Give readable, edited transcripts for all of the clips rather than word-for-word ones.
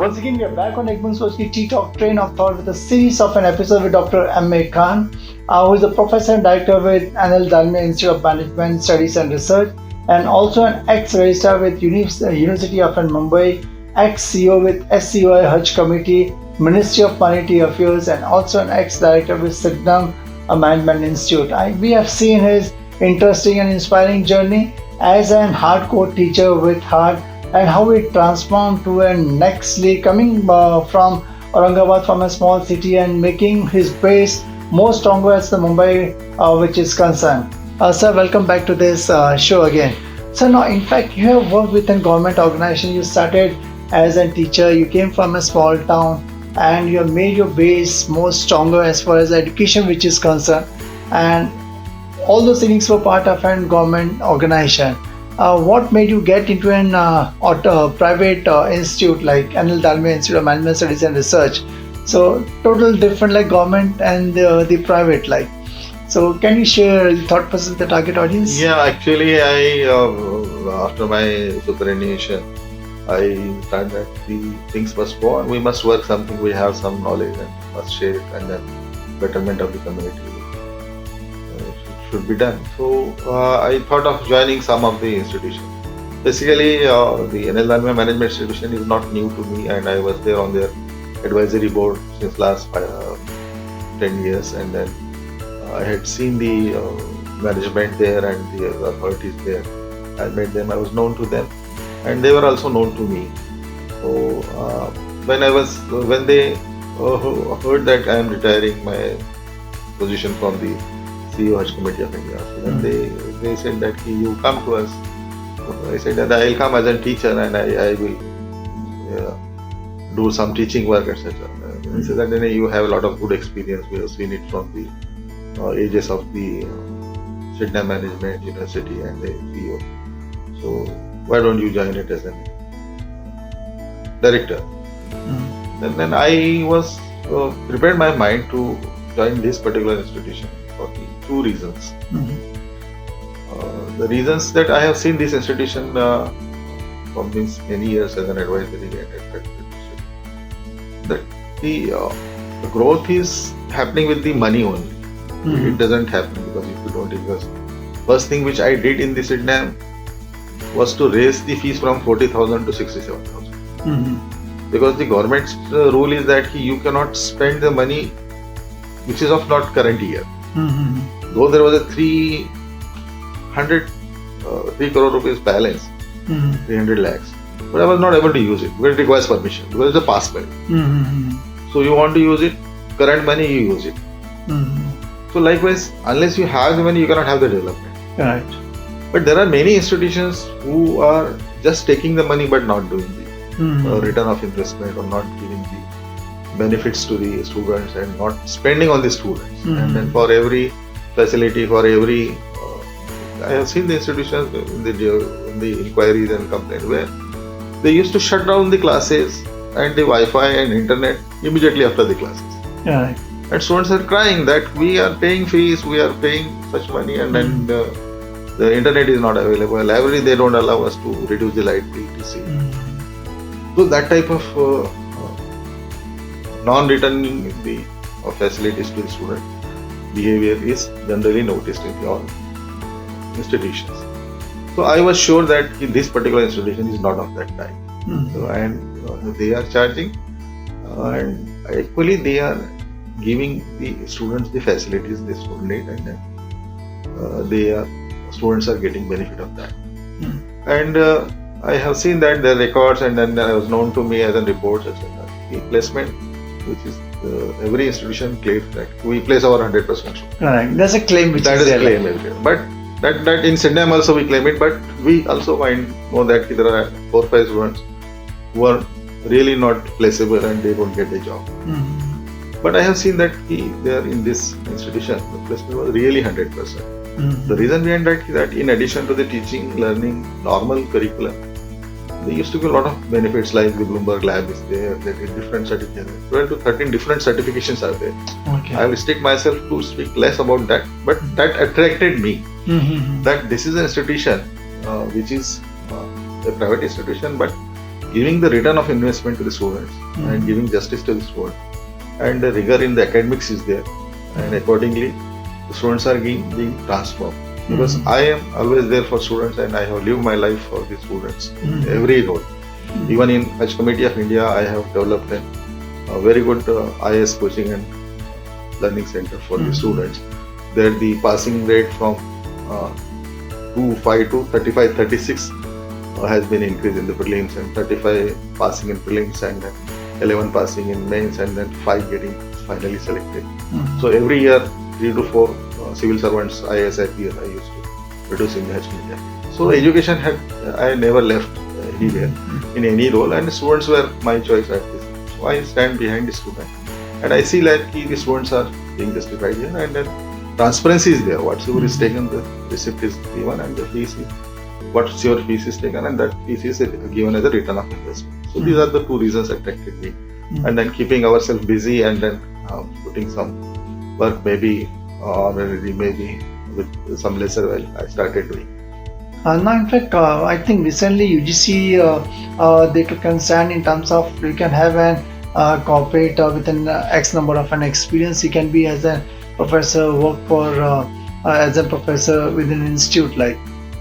Once again, we are back on Soch ttalk train of thought with a series of an episode with Dr. M.A.Khan, who is a professor and director with Dalmia Institute of Management Studies and Research, and also an ex-registrar with University of Mumbai, ex-CEO with SCOI Hajj Committee, Ministry of Monetary Affairs, and also an ex-director with Siddham Management Institute. We have seen his interesting and inspiring journey as an hardcore teacher with heart, and how he transformed to a next league, coming from Aurangabad, from a small city, and making his base more stronger as the Mumbai which is concerned. Sir, welcome back to this show again. So now, in fact, you have worked with a government organization. You started as a teacher. You came from a small town, and you have made your base more stronger as far as education which is concerned. And all those things were part of a government organization. What made you get into an private institute like Dalmia Institute of Management Studies and Research? So total different, like government and the private, like. So can you share your thought process with the target audience? Yeah, actually, I after my superannuation, I thought that the things must go on. We must work something. We have some knowledge and must share it, and then betterment of the community should be done. So I thought of joining some of the institutions. Basically, the Dalmia Management Institution is not new to me, and I was there on their advisory board since last 10 years, and then I had seen the management there and the authorities there. I met them, I was known to them, and they were also known to me. So when they heard that I am retiring my position from the CEO Hajj Committee of India, so then they said that you come to us. So I said that I will come as a teacher, and I will do some teaching work, etc. He said that you have a lot of good experience. We have seen it from the ages of the Siddham Management University and the CEO. So why don't you join it as a director? Then I was prepared my mind to join this particular institution for the two reasons. The reasons that I have seen this institution from these many years as an advisory and that the growth is happening with the money only. It doesn't happen because if you don't invest. First thing which I did in the Siddham was to raise the fees from 40,000 to 67,000. Because the government's rule is that you cannot spend the money which is of not current year. Though there was a 3 crore rupees balance, 300 lakhs, but I was not able to use it because it requires permission, because it's a past money. So you want to use it, current money you use it. So likewise, unless you have the money, you cannot have the development. Right. But there are many institutions who are just taking the money but not doing the return of investment, or not giving the benefits to the students and not spending on the students. And then for every facility, for every I have seen the institutions in the inquiries and complaints where they used to shut down the classes and the Wi-Fi and internet immediately after the classes. Right. And students are crying that we are paying fees, we are paying such money, and then the internet is not available. Library, they don't allow us to reduce the light bill, etc. So that type of non-returning the facilities to the student behavior is generally noticed in all institutions. So I was sure that this particular institution is not of that type. So, and they are charging, and equally they are giving the students the facilities they student need, and then students are getting benefit of that. And I have seen that the records, and then I was known to me as a reports, etc. The placement, which is every institution claims that we place our 100%. Right. There's a claim which that is there. Claim everywhere. But that in Siddham also we claim it, but we also know that there are 4 or 5 students who are really not placeable and they don't get a job. But I have seen that they are in this institution, the placement was really 100%. The reason behind that is that in addition to the teaching, learning, normal curriculum, they used to give a lot of benefits, like the Bloomberg lab is there, different certificates, 12 to 13 different certifications are there. Okay. I will stick myself to speak less about that, but that attracted me. That this is an institution which is a private institution, but giving the return of investment to the students and giving justice to the students, and the rigor in the academics is there, and accordingly the students are being transformed. Because I am always there for students, and I have lived my life for the students in every role. Even in Hajj Committee of India, I have developed a very good IS coaching and learning center for the students. There the passing rate from 2.5 to 35, 36 has been increased in the prelims, and 35 passing in prelims, and 11 passing in mains, and then 5 getting finally selected. So every year 3 to 4 civil servants, IAS, IPS, I used to produce in the Hajj Committee. So education I never left anywhere in any role, and the students were my choice at this. So I stand behind the student, and I see like the students are being justified here, and then transparency is there. Whatsoever is taken, the receipt is given, and the fees is what's your fees is taken, and that fees is given as a return of investment. So these are the two reasons attracted me, and then keeping ourselves busy, and then putting some work maybe maybe with some lesser well I started doing. Now, in fact, I think recently UGC they took a stand in terms of you can have an corporate with an X number of an experience. You can be as a professor, work for as a professor within an institute. Like,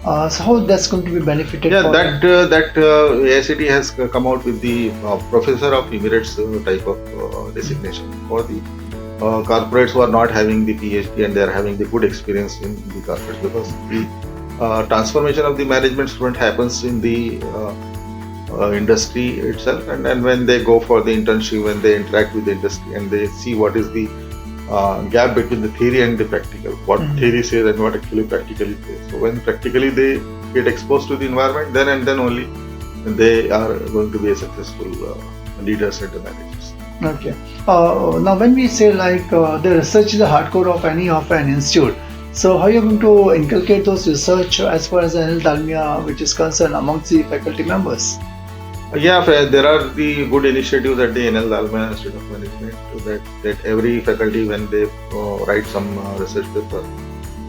so how that's going to be benefited? Yeah, that AICT has come out with the Professor of Emirates type of designation for the corporates who are not having the PhD and they are having the good experience in the corporates, because the transformation of the management student happens in the industry itself, and then when they go for the internship, when they interact with the industry and they see what is the gap between the theory and the practical, what theory says and what actually practically says. So when practically they get exposed to the environment, then and then only they are going to be a successful leaders and the managers. Okay. Now when we say like the research is the hardcore of any of an institute, so how are you going to inculcate those research as far as NL Dalmia which is concerned amongst the faculty members? Yeah, there are the good initiatives at the NL Dalmia Institute of Management that every faculty, when they write some research paper,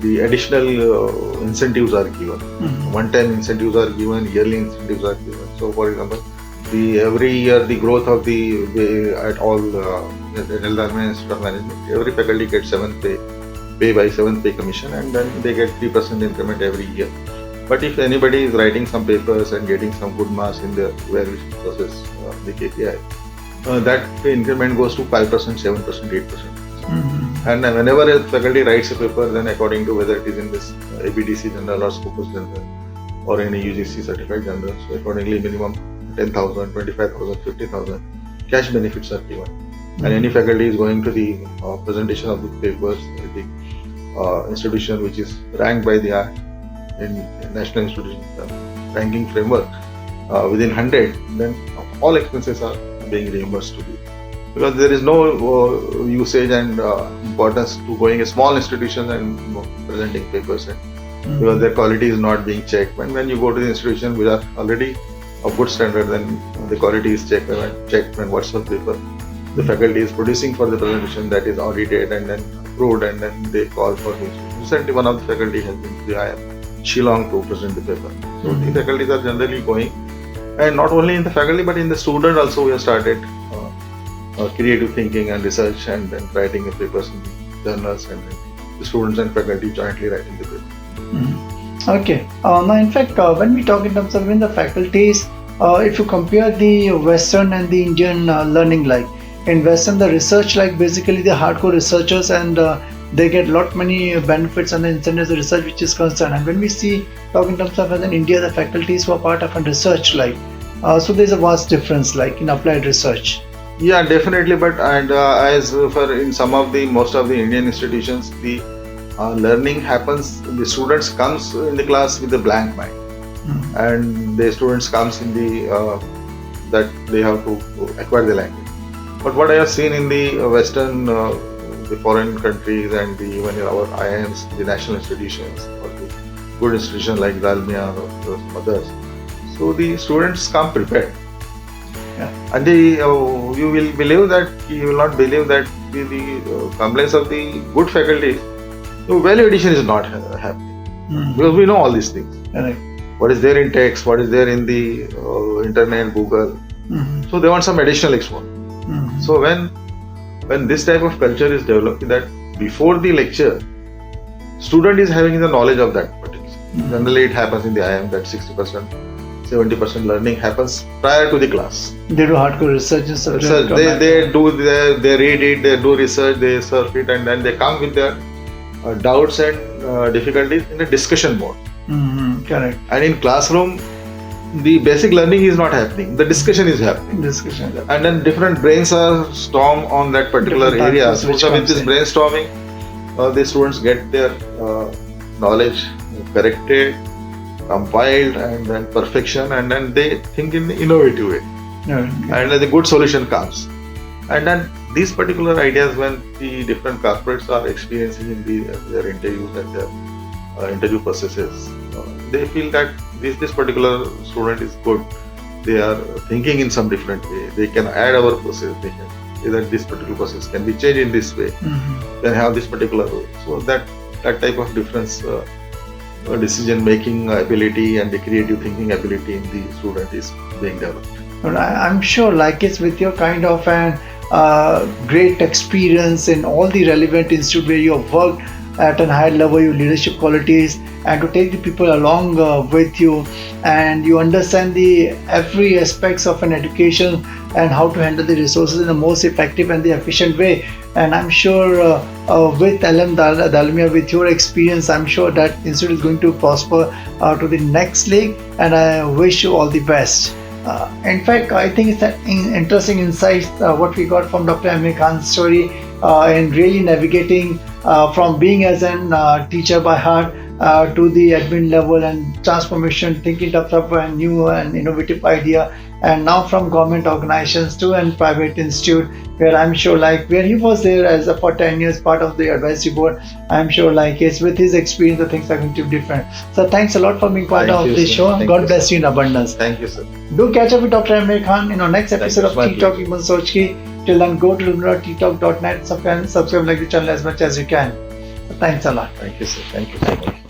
the additional incentives are given. One-time incentives are given, yearly incentives are given. So, for example, every year the growth of the at all NL Dalmia Institute of Management, every faculty gets 7th pay by 7th pay commission, and then they get 3% increment every year. But if anybody is writing some papers and getting some good marks in the evaluation process, the KPI, that increment goes to 5%, 7%, 8%. And whenever a faculty writes a paper, then according to whether it is in this ABDC general or Scopus general or any UGC certified general, so accordingly minimum 10,000, 25,000, 50,000 cash benefits are given. And any faculty is going to the presentation of the papers at the institution which is ranked by the in national institution ranking framework within 100, then all expenses are being reimbursed to you, because there is no usage and importance to going a small institution and presenting papers, and because their quality is not being checked. When you go to the institution which are already of good standard, then the quality is checked when what's the paper the faculty is producing for the presentation, that is audited and then approved, and then they call for the institution. Recently one of the faculty has been to the IIM Shillong to present the paper. So the faculties are generally going, and not only in the faculty but in the student also we have started creative thinking and research, and then writing the papers in the journals, and then the students and faculty jointly writing the paper. Okay. Now in fact when we talk in terms of even the faculties, if you compare the Western and the Indian learning, like in Western the research, like basically the hardcore researchers, and they get lot many benefits and the incentives of research which is concerned. And when we talk in terms of as in India, the faculties who are part of a research, like so there's a vast difference like in applied research. Yeah, definitely. But and as for in most of the Indian institutions, the learning happens. The students comes in the class with a blank mind, and the students comes in the that they have to acquire the language. But what I have seen in the Western, the foreign countries, and even our IIMs, the national institutions, or the good institutions like Dalmia or others, so the students come prepared. Yeah. And you will not believe that the complaints of the good faculty, the value addition is not happening, because we know all these things. Right. what is there in text, what is there in the internet, Google. So they want some additional exposure. So when this type of culture is developed, that before the lecture, student is having the knowledge of that particular. Generally, it happens in the IIM that 60%, 70% learning happens prior to the class. They do hardcore research and subject. They read it, they do research, they surf it, and then they come with their doubts and difficulties in a discussion mode. Correct. And in classroom, the basic learning is not happening. The discussion is happening. And then different brains are storm on that particular area. So with this brainstorming, the students get their knowledge corrected, compiled, and then perfection, and then they think in an innovative way. And then the good solution comes. And then these particular ideas, when the different corporates are experiencing in their interviews and their interview processes, they feel that this particular student is good. They are thinking in some different way. They can add our process. They can say that this particular process can be changed in this way. Can have this particular way. So that type of difference, decision making ability and the creative thinking ability in the student is being developed. I'm sure, like it's with your kind of an great experience in all the relevant institute where you have worked at a high level, your leadership qualities, and to take the people along with you, and you understand the every aspects of an education and how to handle the resources in the most effective and the efficient way. And I'm sure with LM Dalmia, with your experience, I'm sure that institute is going to prosper to the next league, and I wish you all the best. In fact, I think it's an interesting insight what we got from Dr. M.A. Khan's story in really navigating from being as a teacher by heart to the admin level and transformation, thinking of a new and innovative idea, and now from government organizations to a private institute, where I'm sure like where he was there as for 10 years part of the advisory board. I'm sure like it's with his experience the things are going to be different. So thanks a lot for being part of this show. God bless you in abundance. Thank you, sir. Do catch up with Dr. M.A. Khan in our next episode of ttalk with Soch. Till then, go to ttalk.net, subscribe like the channel as much as you can. So thanks a lot. Thank you, sir. Thank you so much.